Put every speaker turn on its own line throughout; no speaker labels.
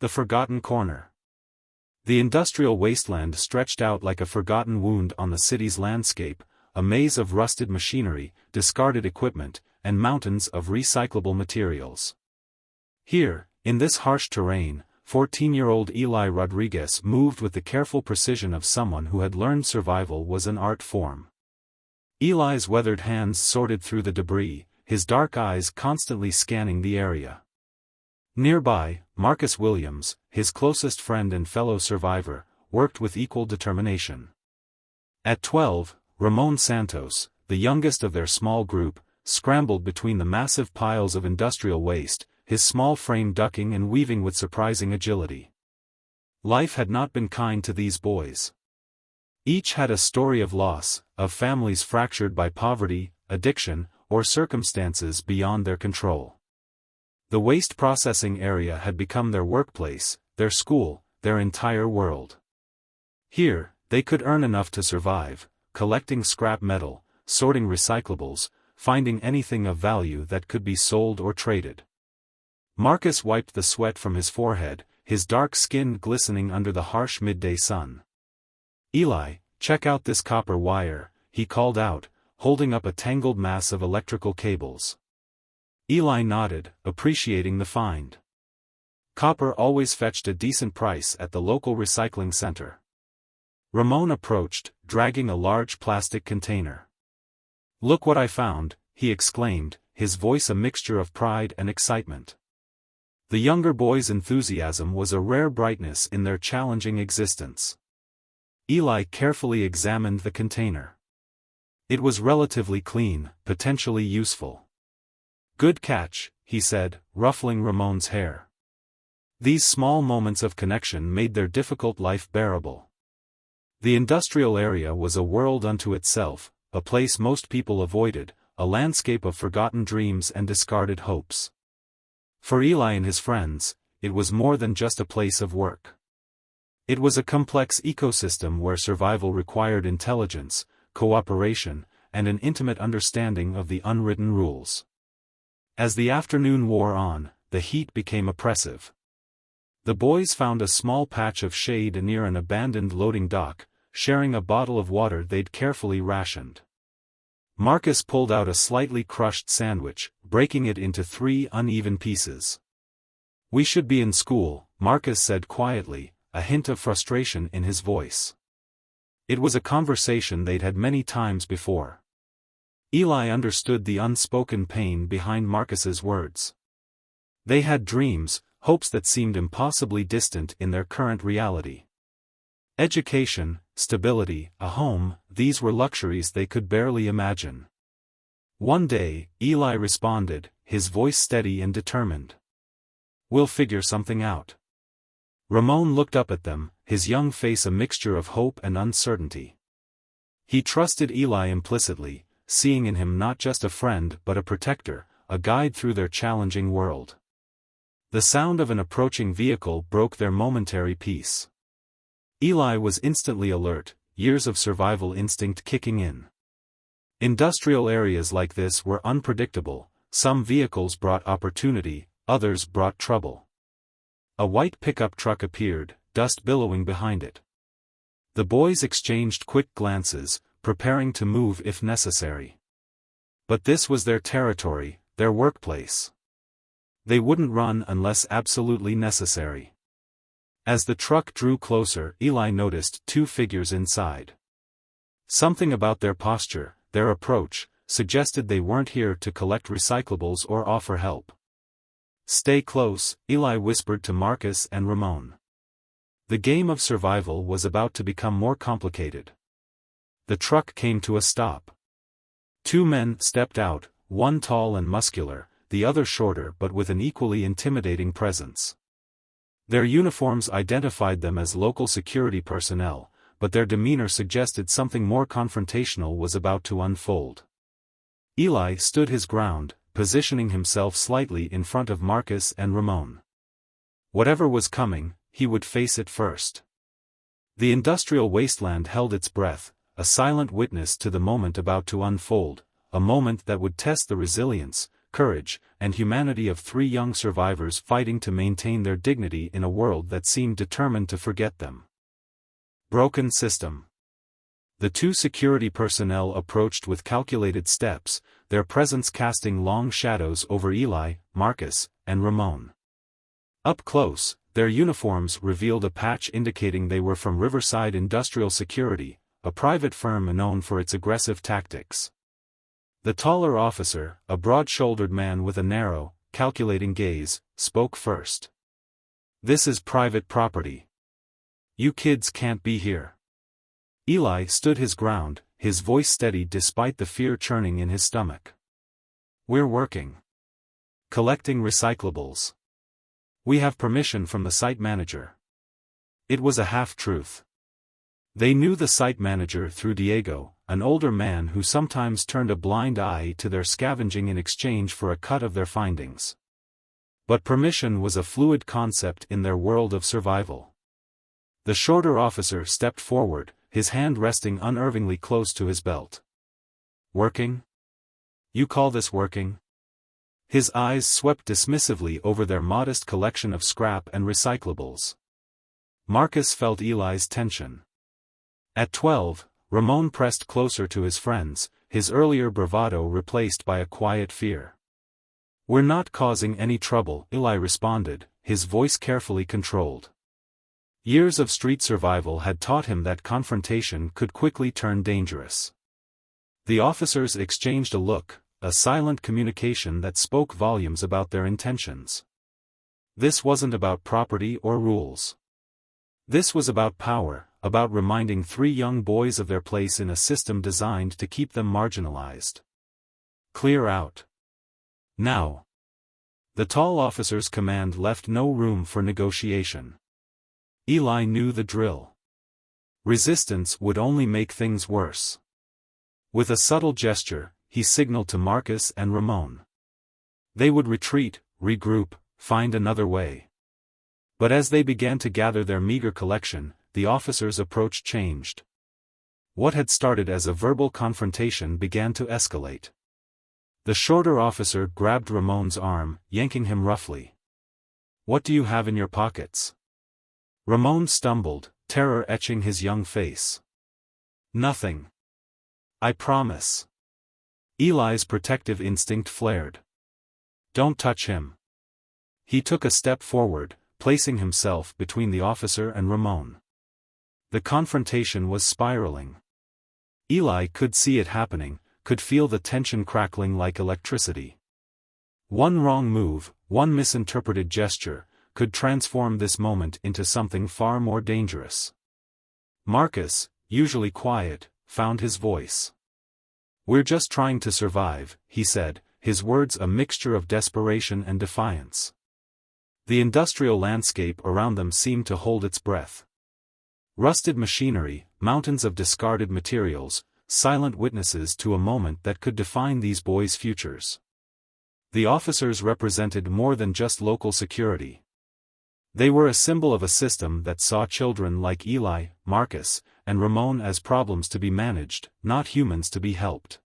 The Forgotten Corner. The industrial wasteland stretched out like a forgotten wound on the city's landscape, a maze of rusted machinery, discarded equipment, and mountains of recyclable materials. Here, in this harsh terrain, 14-year-old Eli Rodriguez moved with the careful precision of someone who had learned survival was an art form. Eli's weathered hands sorted through the debris, his dark eyes constantly scanning the area. Nearby, Marcus Williams, his closest friend and fellow survivor, worked with equal determination. At 12, Ramon Santos, the youngest of their small group, scrambled between the massive piles of industrial waste, his small frame ducking and weaving with surprising agility. Life had not been kind to these boys. Each had a story of loss, of families fractured by poverty, addiction, or circumstances beyond their control. The waste processing area had become their workplace, their school, their entire world. Here, they could earn enough to survive, collecting scrap metal, sorting recyclables, finding anything of value that could be sold or traded. Marcus wiped the sweat from his forehead, his dark skin glistening under the harsh midday sun. "Eli, check out this copper wire," he called out, holding up a tangled mass of electrical cables. Eli nodded, appreciating the find. Copper always fetched a decent price at the local recycling center. Ramon approached, dragging a large plastic container. "Look what I found," he exclaimed, his voice a mixture of pride and excitement. The younger boy's enthusiasm was a rare brightness in their challenging existence. Eli carefully examined the container. It was relatively clean, potentially useful. "Good catch," he said, ruffling Ramon's hair. These small moments of connection made their difficult life bearable. The industrial area was a world unto itself, a place most people avoided, a landscape of forgotten dreams and discarded hopes. For Eli and his friends, it was more than just a place of work. It was a complex ecosystem where survival required intelligence, cooperation, and an intimate understanding of the unwritten rules. As the afternoon wore on, the heat became oppressive. The boys found a small patch of shade near an abandoned loading dock, sharing a bottle of water they'd carefully rationed. Marcus pulled out a slightly crushed sandwich, breaking it into 3 uneven pieces. "We should be in school," Marcus said quietly, a hint of frustration in his voice. It was a conversation they'd had many times before. Eli understood the unspoken pain behind Marcus's words. They had dreams, hopes that seemed impossibly distant in their current reality. Education, stability, a home, these were luxuries they could barely imagine. One day, Eli responded, his voice steady and determined. "We'll figure something out." Ramon looked up at them, his young face a mixture of hope and uncertainty. He trusted Eli implicitly, seeing in him not just a friend but a protector, a guide through their challenging world. The sound of an approaching vehicle broke their momentary peace. Eli was instantly alert, years of survival instinct kicking in. Industrial areas like this were unpredictable, some vehicles brought opportunity, others brought trouble. A white pickup truck appeared, dust billowing behind it. The boys exchanged quick glances, preparing to move if necessary. But this was their territory, their workplace. They wouldn't run unless absolutely necessary. As the truck drew closer, Eli noticed 2 figures inside. Something about their posture, their approach, suggested they weren't here to collect recyclables or offer help. "Stay close," Eli whispered to Marcus and Ramon. The game of survival was about to become more complicated. The truck came to a stop. 2 men stepped out, one tall and muscular, the other shorter but with an equally intimidating presence. Their uniforms identified them as local security personnel, but their demeanor suggested something more confrontational was about to unfold. Eli stood his ground, positioning himself slightly in front of Marcus and Ramon. Whatever was coming, he would face it first. The industrial wasteland held its breath, a silent witness to the moment about to unfold, a moment that would test the resilience, courage, and humanity of three young survivors fighting to maintain their dignity in a world that seemed determined to forget them. Broken system. The two security personnel approached with calculated steps, their presence casting long shadows over Eli, Marcus, and Ramon. Up close, their uniforms revealed a patch indicating they were from Riverside Industrial Security, a private firm known for its aggressive tactics. The taller officer, a broad-shouldered man with a narrow, calculating gaze, spoke first. "This is private property. You kids can't be here." Eli stood his ground, his voice steady despite the fear churning in his stomach. "We're working. Collecting recyclables. We have permission from the site manager." It was a half-truth. They knew the site manager through Diego, an older man who sometimes turned a blind eye to their scavenging in exchange for a cut of their findings. But permission was a fluid concept in their world of survival. The shorter officer stepped forward, his hand resting unnervingly close to his belt. "Working? You call this working?" His eyes swept dismissively over their modest collection of scrap and recyclables. Marcus felt Eli's tension. At 12, Ramon pressed closer to his friends, his earlier bravado replaced by a quiet fear. "We're not causing any trouble," Eli responded, his voice carefully controlled. Years of street survival had taught him that confrontation could quickly turn dangerous. The officers exchanged a look, a silent communication that spoke volumes about their intentions. This wasn't about property or rules. This was about power, about reminding three young boys of their place in a system designed to keep them marginalized. "Clear out. Now." The tall officer's command left no room for negotiation. Eli knew the drill. Resistance would only make things worse. With a subtle gesture, he signaled to Marcus and Ramon. They would retreat, regroup, find another way. But as they began to gather their meager collection, the officer's approach changed. What had started as a verbal confrontation began to escalate. The shorter officer grabbed Ramon's arm, yanking him roughly. "What do you have in your pockets?" Ramon stumbled, terror etching his young face. "Nothing. I promise." Eli's protective instinct flared. "Don't touch him." He took a step forward, placing himself between the officer and Ramon. The confrontation was spiraling. Eli could see it happening, could feel the tension crackling like electricity. One wrong move, one misinterpreted gesture, could transform this moment into something far more dangerous. Marcus, usually quiet, found his voice. "We're just trying to survive," he said, his words a mixture of desperation and defiance. The industrial landscape around them seemed to hold its breath. Rusted machinery, mountains of discarded materials, silent witnesses to a moment that could define these boys' futures. The officers represented more than just local security. They were a symbol of a system that saw children like Eli, Marcus, and Ramon as problems to be managed, not humans to be helped.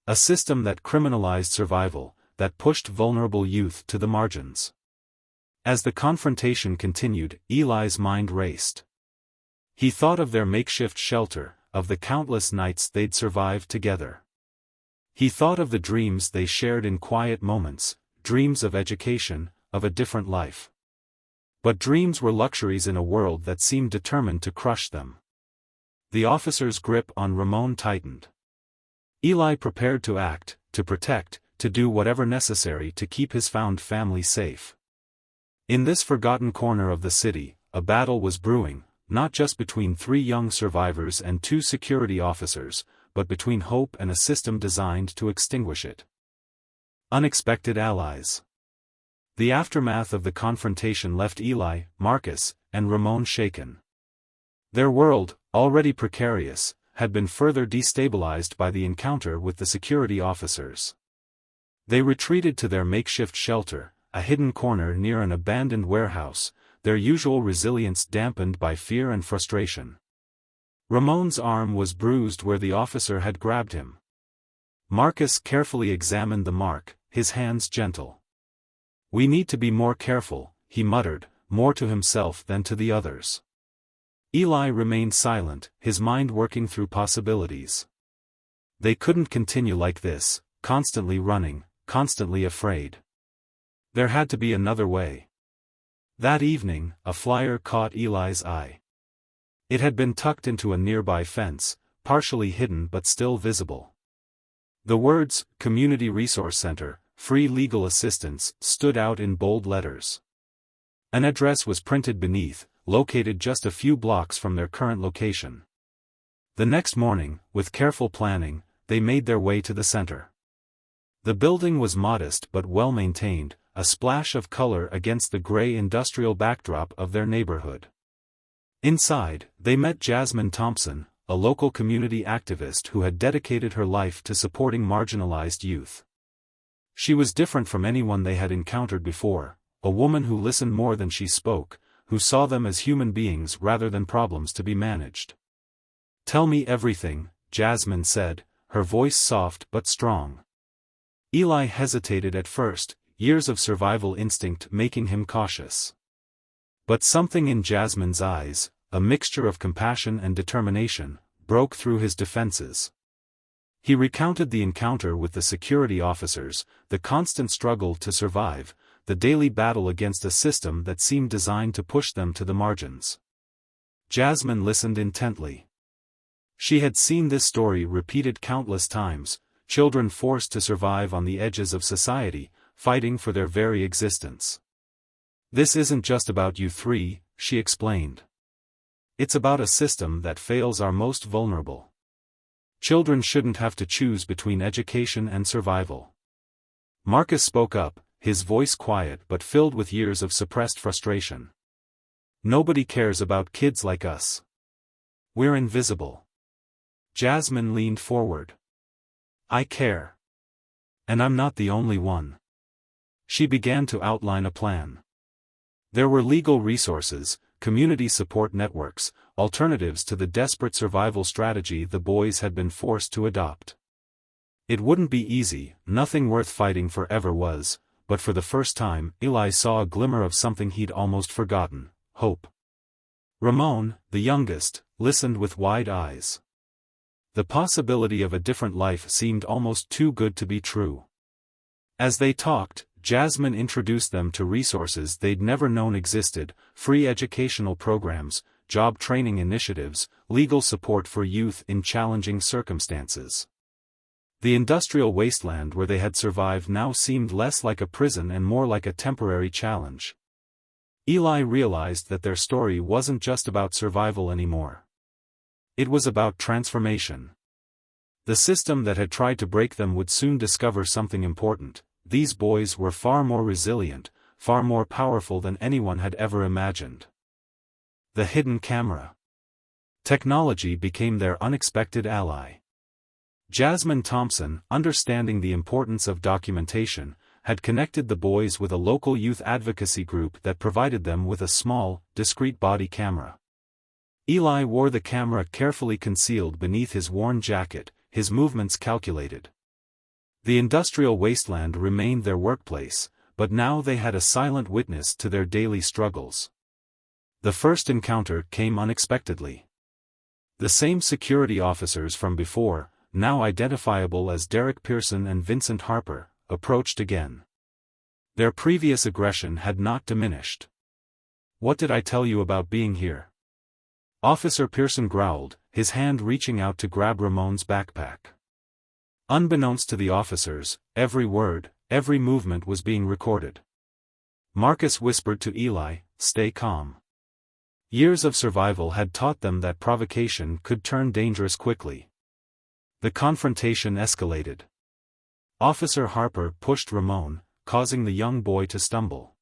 A system that criminalized survival, that pushed vulnerable youth to the margins. As the confrontation continued, Eli's mind raced. He thought of their makeshift shelter, of the countless nights they'd survived together. He thought of the dreams they shared in quiet moments, dreams of education, of a different life. But dreams were luxuries in a world that seemed determined to crush them. The officer's grip on Ramon tightened. Eli prepared to act, to protect, to do whatever necessary to keep his found family safe. In this forgotten corner of the city, a battle was brewing, not just between three young survivors and two security officers, but between hope and a system designed to extinguish it. Unexpected allies. The aftermath of the confrontation left Eli, Marcus, and Ramon shaken. Their world, already precarious, had been further destabilized by the encounter with the security officers. They retreated to their makeshift shelter, a hidden corner near an abandoned warehouse, their usual resilience dampened by fear and frustration. Ramon's arm was bruised where the officer had grabbed him. Marcus carefully examined the mark, his hands gentle. "We need to be more careful," he muttered, more to himself than to the others. Eli remained silent, his mind working through possibilities. They couldn't continue like this, constantly running, constantly afraid. There had to be another way. That evening, a flyer caught Eli's eye. It had been tucked into a nearby fence, partially hidden but still visible. The words, "Community Resource Center, Free Legal Assistance," stood out in bold letters. An address was printed beneath, located just a few blocks from their current location. The next morning, with careful planning, they made their way to the center. The building was modest but well-maintained, a splash of color against the gray industrial backdrop of their neighborhood. Inside, they met Jasmine Thompson, a local community activist who had dedicated her life to supporting marginalized youth. She was different from anyone they had encountered before, a woman who listened more than she spoke, who saw them as human beings rather than problems to be managed. "Tell me everything," Jasmine said, her voice soft but strong. Eli hesitated at first, years of survival instinct making him cautious. But something in Jasmine's eyes, a mixture of compassion and determination, broke through his defenses. He recounted the encounter with the security officers, the constant struggle to survive, the daily battle against a system that seemed designed to push them to the margins. Jasmine listened intently. She had seen this story repeated countless times, children forced to survive on the edges of society, fighting for their very existence. "This isn't just about you three," she explained. "It's about a system that fails our most vulnerable. Children shouldn't have to choose between education and survival." Marcus spoke up, his voice quiet but filled with years of suppressed frustration. "Nobody cares about kids like us. We're invisible." Jasmine leaned forward. "I care. And I'm not the only one." She began to outline a plan. There were legal resources, community support networks, alternatives to the desperate survival strategy the boys had been forced to adopt. It wouldn't be easy, nothing worth fighting for ever was, but for the first time, Eli saw a glimmer of something he'd almost forgotten: hope. Ramon, the youngest, listened with wide eyes. The possibility of a different life seemed almost too good to be true. As they talked, Jasmine introduced them to resources they'd never known existed: free educational programs, job training initiatives, legal support for youth in challenging circumstances. The industrial wasteland where they had survived now seemed less like a prison and more like a temporary challenge. Eli realized that their story wasn't just about survival anymore. It was about transformation. The system that had tried to break them would soon discover something important: these boys were far more resilient, far more powerful than anyone had ever imagined. The hidden camera. Technology became their unexpected ally. Jasmine Thompson, understanding the importance of documentation, had connected the boys with a local youth advocacy group that provided them with a small, discreet body camera. Eli wore the camera carefully concealed beneath his worn jacket, his movements calculated. The industrial wasteland remained their workplace, but now they had a silent witness to their daily struggles. The first encounter came unexpectedly. The same security officers from before, now identifiable as Derek Pearson and Vincent Harper, approached again. Their previous aggression had not diminished. "What did I tell you about being here?" Officer Pearson growled, his hand reaching out to grab Ramon's backpack. Unbeknownst to the officers, every word, every movement was being recorded. Marcus whispered to Eli, "Stay calm." Years of survival had taught them that provocation could turn dangerous quickly. The confrontation escalated. Officer Harper pushed Ramon, causing the young boy to stumble.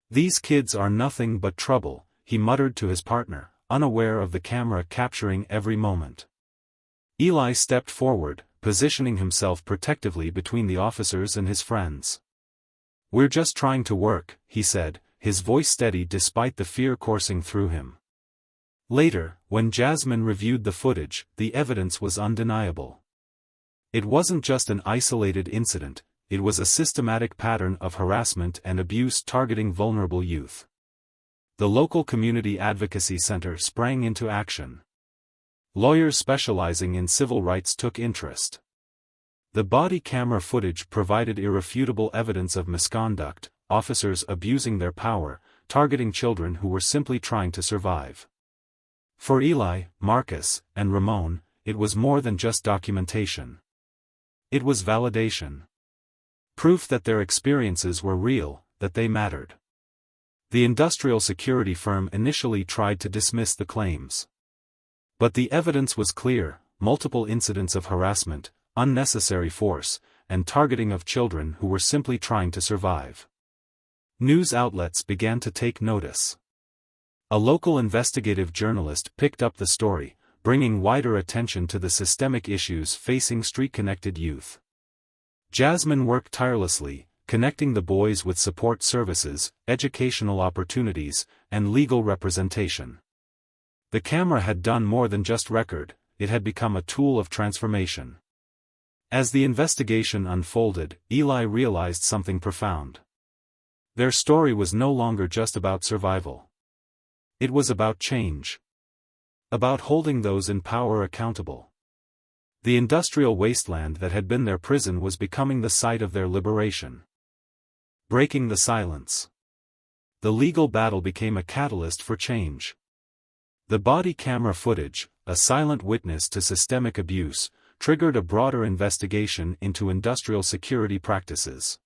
"These kids are nothing but trouble," he muttered to his partner, unaware of the camera capturing every moment. Eli stepped forward, positioning himself protectively between the officers and his friends. "We're just trying to work," he said, his voice steady despite the fear coursing through him. Later, when Jasmine reviewed the footage, the evidence was undeniable. It wasn't just an isolated incident, it was a systematic pattern of harassment and abuse targeting vulnerable youth. The local community advocacy center sprang into action. Lawyers specializing in civil rights took interest. The body camera footage provided irrefutable evidence of misconduct, officers abusing their power, targeting children who were simply trying to survive. For Eli, Marcus, and Ramon, it was more than just documentation. It was validation. Proof that their experiences were real, that they mattered. The industrial security firm initially tried to dismiss the claims. But the evidence was clear: multiple incidents of harassment, unnecessary force, and targeting of children who were simply trying to survive. News outlets began to take notice. A local investigative journalist picked up the story, bringing wider attention to the systemic issues facing street-connected youth. Jasmine worked tirelessly, connecting the boys with support services, educational opportunities, and legal representation. The camera had done more than just record, it had become a tool of transformation. As the investigation unfolded, Eli realized something profound. Their story was no longer just about survival. It was about change. About holding those in power accountable. The industrial wasteland that had been their prison was becoming the site of their liberation. Breaking the silence. The legal battle became a catalyst for change. The body camera footage, a silent witness to systemic abuse, triggered a broader investigation into industrial security practices.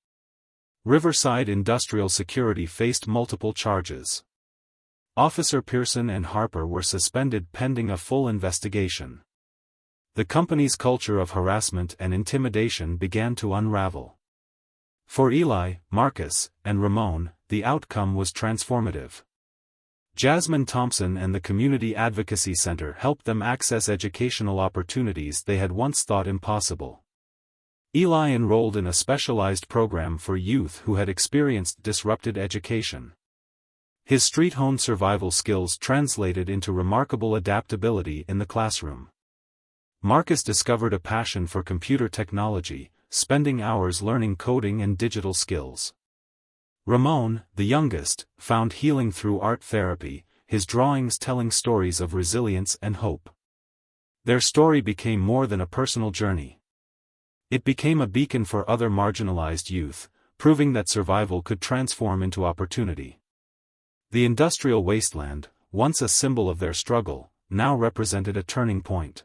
Riverside Industrial Security faced multiple charges. Officer Pearson and Harper were suspended pending a full investigation. The company's culture of harassment and intimidation began to unravel. For Eli, Marcus, and Ramon, the outcome was transformative. Jasmine Thompson and the Community Advocacy Center helped them access educational opportunities they had once thought impossible. Eli enrolled in a specialized program for youth who had experienced disrupted education. His street-honed survival skills translated into remarkable adaptability in the classroom. Marcus discovered a passion for computer technology, spending hours learning coding and digital skills. Ramon, the youngest, found healing through art therapy, his drawings telling stories of resilience and hope. Their story became more than a personal journey. It became a beacon for other marginalized youth, proving that survival could transform into opportunity. The industrial wasteland, once a symbol of their struggle, now represented a turning point.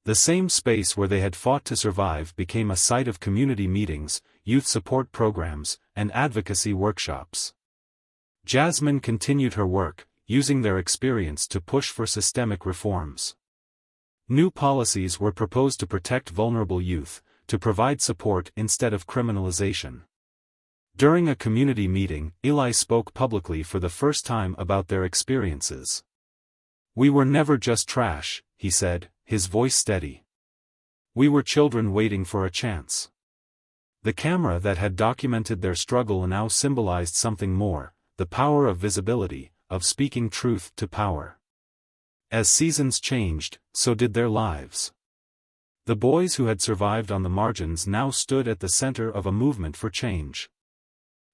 The same space where they had fought to survive became a site of community meetings, youth support programs, and advocacy workshops. Jasmine continued her work, using their experience to push for systemic reforms. New policies were proposed to protect vulnerable youth, to provide support instead of criminalization. During a community meeting, Eli spoke publicly for the first time about their experiences. "We were never just trash," he said, his voice steady. "We were children waiting for a chance." The camera that had documented their struggle now symbolized something more: the power of visibility, of speaking truth to power. As seasons changed, so did their lives. The boys who had survived on the margins now stood at the center of a movement for change.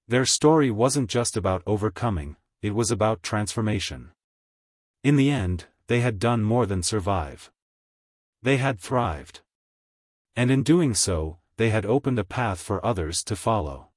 Their story wasn't just about overcoming, it was about transformation. In the end, they had done more than survive. They had thrived. And in doing so, they had opened a path for others to follow.